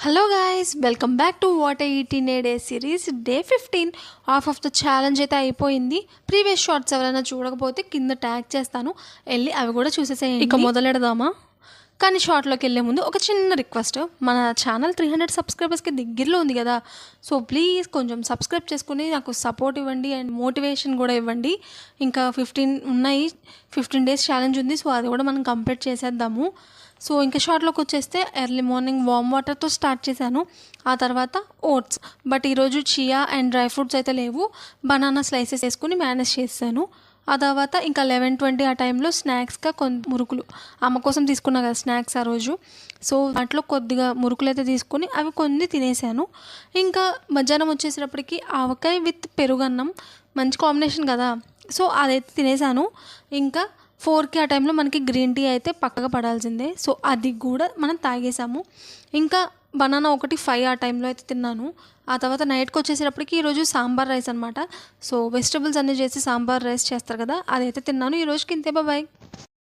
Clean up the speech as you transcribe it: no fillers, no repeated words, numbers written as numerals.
Hello guys, welcome back to what I eat in a day series. Day 15 of the challenge అయితే అయిపోయింది. Previous shorts ఎవరైనా చూడకపోతే కింద tag చేస్తాను, వెళ్ళి అవి కూడా చూసేసేయండి. ఇక మొదలెడదామా? కానీ షార్ట్లోకి వెళ్ళే ముందు ఒక చిన్న రిక్వెస్ట్. మన ఛానల్ 300 సబ్స్క్రైబర్స్కి దగ్గరలో ఉంది కదా, సో ప్లీజ్ కొంచెం సబ్స్క్రైబ్ చేసుకుని నాకు సపోర్ట్ ఇవ్వండి అండ్ మోటివేషన్ కూడా ఇవ్వండి. ఇంకా 15 ఉన్నాయి, 15 డేస్ ఛాలెంజ్ ఉంది, సో అది కూడా మనం కంప్లీట్ చేసేద్దాము. సో ఇంకా షార్ట్లోకి వచ్చేస్తే ఎర్లీ మార్నింగ్ వామ్ వాటర్తో స్టార్ట్ చేశాను, ఆ తర్వాత ఓట్స్. బట్ ఈరోజు చియా అండ్ డ్రై ఫ్రూట్స్ అయితే లేవు, బనానా స్లైసెస్ వేసుకుని మేనేజ్ చేశాను. ఆ తర్వాత ఇంకా 11:20 ఆ టైంలో స్నాక్స్గా కొన్ని మురుకులు, అమ్మ కోసం తీసుకున్నా కదా స్నాక్స్ ఆ రోజు, సో వాటిలో కొద్దిగా మురుకులు అయితే తీసుకుని అవి కొన్ని తినేసాను. ఇంకా మధ్యాహ్నం వచ్చేసేటప్పటికి ఆవకాయ విత్ పెరుగన్నం మంచి కాంబినేషన్ కదా, సో అదైతే తినేసాను. ఇంకా 4కి ఆ టైంలో మనకి గ్రీన్ టీ అయితే పక్కగా పడాల్సిందే, సో అది కూడా మనం తాగేసాము. ఇంకా బనానా ఒకటి 5 ఆ టైంలో అయితే తిన్నాను. ఆ తర్వాత నైట్కి వచ్చేసేటప్పటికి ఈరోజు సాంబార్ రైస్ అనమాట, సో వెజిటబుల్స్ అన్నీ చేసి సాంబార్ రైస్ చేస్తారు కదా, అదైతే తిన్నాను. ఈరోజుకి ఇంతే, బాయ్.